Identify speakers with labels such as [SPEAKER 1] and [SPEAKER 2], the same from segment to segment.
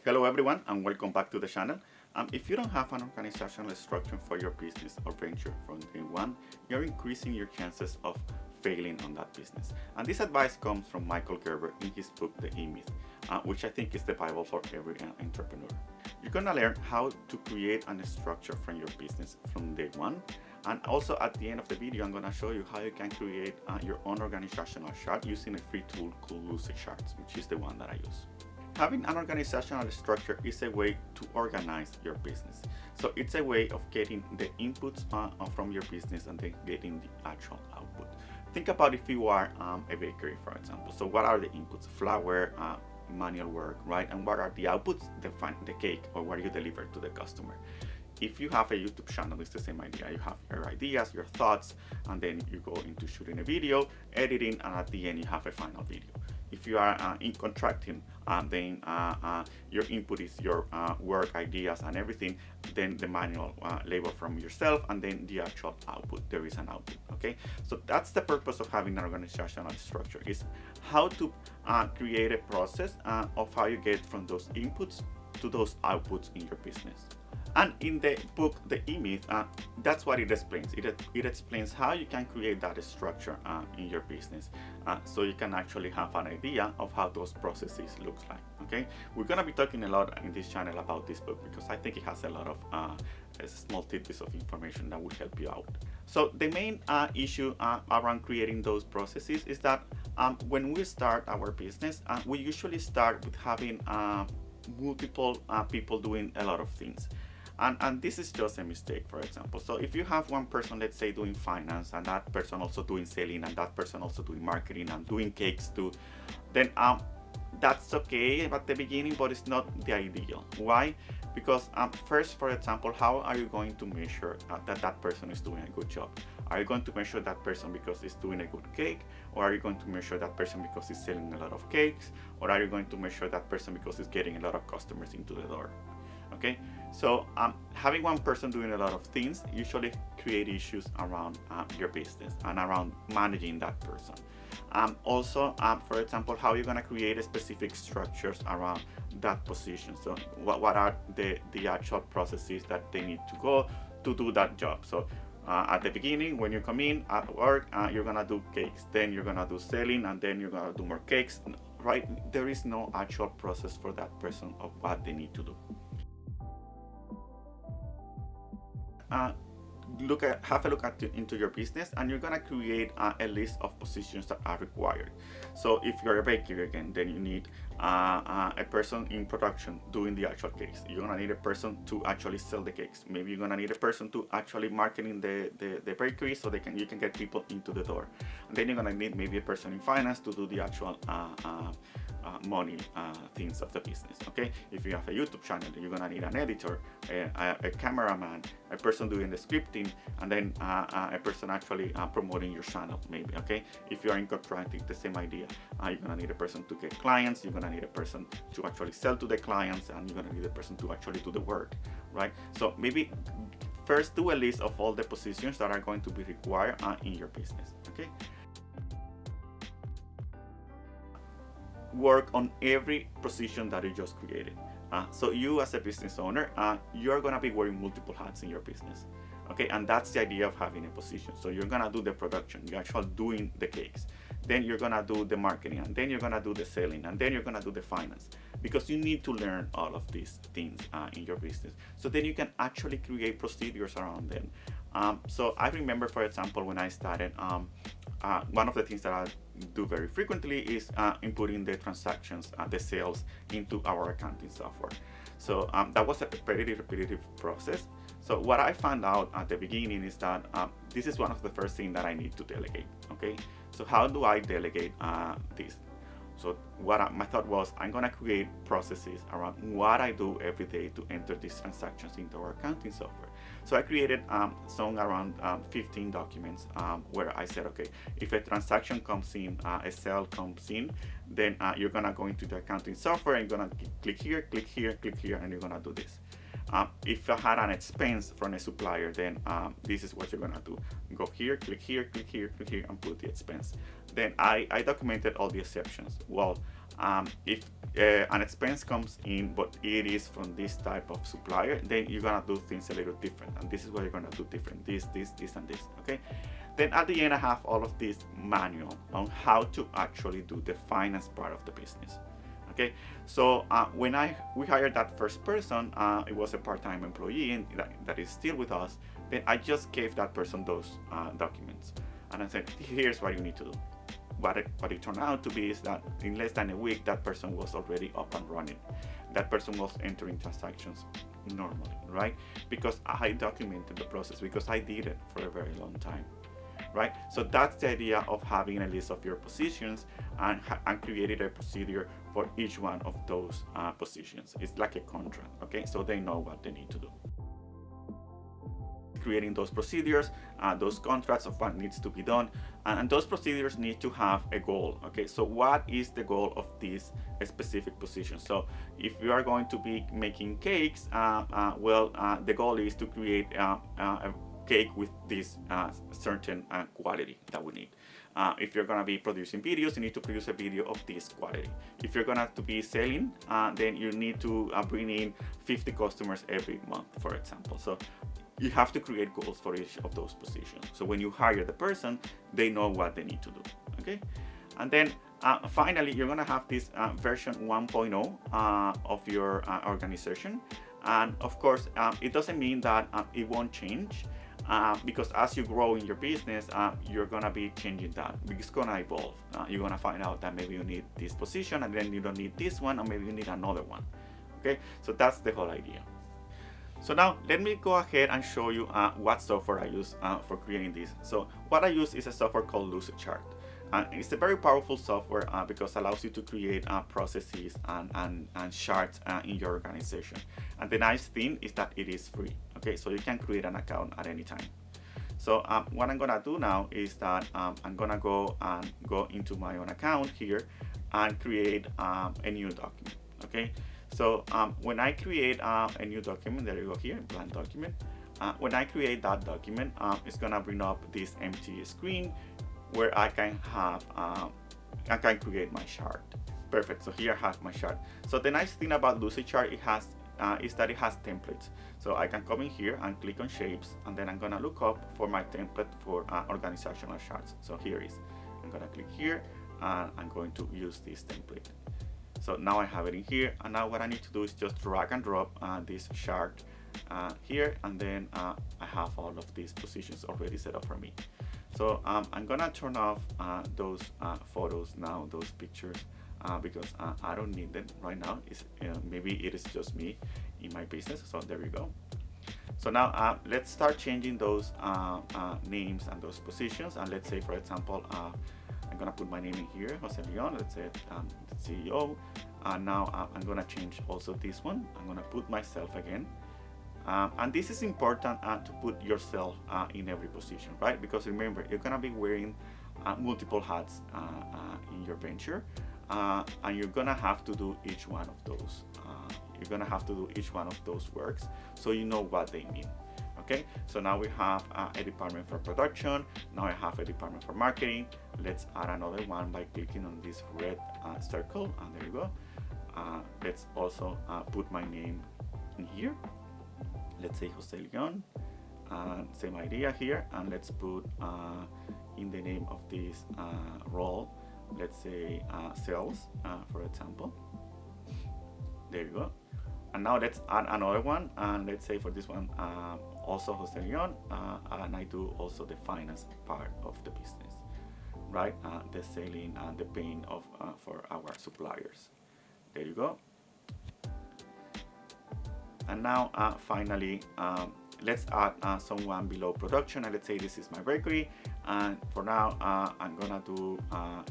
[SPEAKER 1] Hello everyone and welcome back to the channel. If you don't have an organizational structure for your business or venture from day one, you're increasing your chances of failing on that business. And this advice comes from Michael Gerber in his book, The E-Myth, which I think is the Bible for every entrepreneur. You're gonna learn how to create a structure from your business from day one. And also at the end of the video, I'm gonna show you how you can create your own organizational chart using a free tool called Lucid Charts, which is the one that I use. Having an organizational structure is a way to organize your business. So it's a way of getting the inputs from your business and then getting the actual output. Think about if you are a bakery, for example. So what are the inputs? Flour, manual work, right? And what are the outputs? The cake, or what you deliver to the customer. If you have a YouTube channel, it's the same idea. You have your ideas, your thoughts, and then you go into shooting a video, editing, and at the end you have a final video. If you are in contracting, then your input is your work ideas and everything, then the manual labor from yourself, and then the actual output. There is an output, okay? So that's the purpose of having an organizational structure, is how to create a process of how you get from those inputs to those outputs in your business. And in the book, The E-Myth, that's what it explains. It explains how you can create that structure in your business, so you can actually have an idea of how those processes look like, okay? We're gonna be talking a lot in this channel about this book because I think it has a lot of small tidbits of information that will help you out. So the main issue around creating those processes is that when we start our business, we usually start with having multiple people doing a lot of things. And this is just a mistake, for example. So if you have one person, let's say, doing finance, and that person also doing selling, and that person also doing marketing and doing cakes too, then that's okay at the beginning, but it's not the ideal. Why? Because first, for example, how are you going to measure that person is doing a good job? Are you going to measure that person because he's doing a good cake? Or are you going to measure that person because he's selling a lot of cakes? Or are you going to measure that person because he's getting a lot of customers into the door? Okay, so having one person doing a lot of things usually create issues around your business and around managing that person. Also, for example, how you're going to create specific structures around that position. So what are the actual processes that they need to go to do that job? So at the beginning, when you come in at work, you're going to do cakes, then you're going to do selling, and then you're going to do more cakes, right? There is no actual process for that person of what they need to do. Have a look into your business, and you're gonna create a list of positions that are required. So if you're a bakery again, then you need a person in production doing the actual cakes. You're gonna need a person to actually sell the cakes. Maybe you're gonna need a person to actually marketing the bakery so you can get people into the door. And then you're gonna need maybe a person in finance to do the actual money things of the business. Okay, if you have a YouTube channel, you're gonna need an editor, a cameraman, a person doing the scripting, and then a person actually promoting your channel, maybe. Okay, if you are in contracting, the same idea. You're gonna need a person to get clients, you're gonna need a person to actually sell to the clients, and you're gonna need a person to actually do the work, right? So maybe first do a list of all the positions that are going to be required in your business. Okay, work on every position that you just created. So you as a business owner, you're gonna be wearing multiple hats in your business. Okay, and that's the idea of having a position. So you're gonna do the production, you're actually doing the cakes, then you're gonna do the marketing, and then you're gonna do the selling, and then you're gonna do the finance, because you need to learn all of these things in your business. So then you can actually create procedures around them. So I remember, for example, when I started, one of the things that I do very frequently is inputting the transactions, the sales into our accounting software. So that was a pretty repetitive process. So what I found out at the beginning is that this is one of the first things that I need to delegate. Okay, so how do I delegate this? So my thought was, I'm gonna create processes around what I do every day to enter these transactions into our accounting software. So I created some around 15 documents where I said, okay, if a transaction comes in, a sale comes in, then you're gonna go into the accounting software and you're gonna click here, click here, click here, and you're gonna do this. If I had an expense from a supplier, then this is what you're gonna do. Go here, click here, click here, click here, and put the expense. Then I documented all the exceptions. Well, If an expense comes in, but it is from this type of supplier, then you're gonna do things a little different, and this is what you're gonna do different, this, and this, okay? Then at the end, I have all of this manual on how to actually do the finance part of the business. Okay, so when we hired that first person, it was a part-time employee and that is still with us. Then I just gave that person those documents, and I said, here's what you need to do. What it turned out to be is that in less than a week, that person was already up and running. That person was entering transactions normally, right? Because I documented the process, because I did it for a very long time. Right? So that's the idea of having a list of your positions and creating a procedure for each one of those positions. It's like a contract, okay? So they know what they need to do. Creating those procedures, those contracts of what needs to be done, and those procedures need to have a goal, okay? So what is the goal of this specific position? So if you are going to be making cakes, the goal is to create a cake with this certain quality that we need. If you're gonna be producing videos, you need to produce a video of this quality. If you're gonna to be selling, then you need to bring in 50 customers every month, for example. So you have to create goals for each of those positions. So when you hire the person, they know what they need to do, okay? And then finally, you're gonna have this version 1.0 of your organization. And of course, it doesn't mean that it won't change. Because as you grow in your business, you're gonna be changing that. It's gonna evolve. You're gonna find out that maybe you need this position and then you don't need this one, or maybe you need another one. Okay, so that's the whole idea. So now let me go ahead and show you what software I use for creating this. So what I use is a software called Lucidchart. It's a very powerful software because it allows you to create processes and charts in your organization. And the nice thing is that it is free. Okay, so you can create an account at any time. So what I'm gonna do now is that I'm gonna go into my own account here and create a new document. Okay, so when I create a new document, there you go here, blank document. When I create that document, it's gonna bring up this empty screen where I can have I can create my chart. Perfect. So here I have my chart. So the nice thing about Lucidchart is that it has templates. So I can come in here and click on shapes, and then I'm gonna look up for my template for organizational charts. So here is. I'm gonna click here and I'm going to use this template. So now I have it in here, and now what I need to do is just drag and drop this chart here, and then I have all of these positions already set up for me. So I'm gonna turn off those photos now, those pictures, because I don't need them right now. Maybe it is just me in my business. So there we go. So now let's start changing those names and those positions. And let's say, for example, I'm gonna put my name in here, Jose Leon. Let's say the CEO. And now I'm gonna change also this one. I'm gonna put myself again. And this is important to put yourself in every position, right? Because remember, you're gonna be wearing multiple hats in your venture, and you're gonna have to do each one of those. You're gonna have to do each one of those works, so you know what they mean. Okay, so now we have a department for production. Now I have a department for marketing. Let's add another one by clicking on this red circle, and there you go. Let's also put my name in here. Let's say Jose Leon, same idea here, and let's put in the name of this role, let's say sales, for example. There you go. And now let's add another one, and let's say for this one also Jose Leon, and I do also the finance part of the business, right? The selling and the paying of for our suppliers. There you go. And now finally, let's add someone below production, and let's say this is my bakery. And for now, I'm gonna do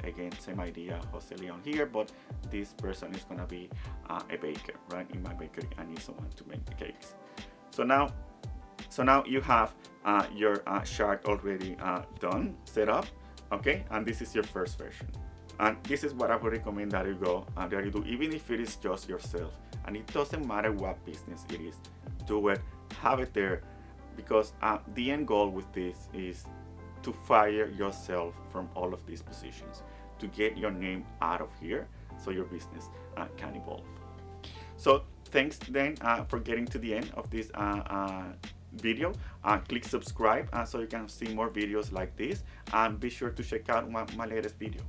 [SPEAKER 1] again same idea, Jose Leon here, but this person is gonna be a baker, right? In my bakery, I need someone to make the cakes. So now you have your chart already done, set up, okay? And this is your first version. And this is what I would recommend that you go and that you do, even if it is just yourself. And it doesn't matter what business it is, do it, have it there, because the end goal with this is to fire yourself from all of these positions, to get your name out of here, so your business can evolve. So thanks then for getting to the end of this video. Click subscribe so you can see more videos like this, and be sure to check out my latest video.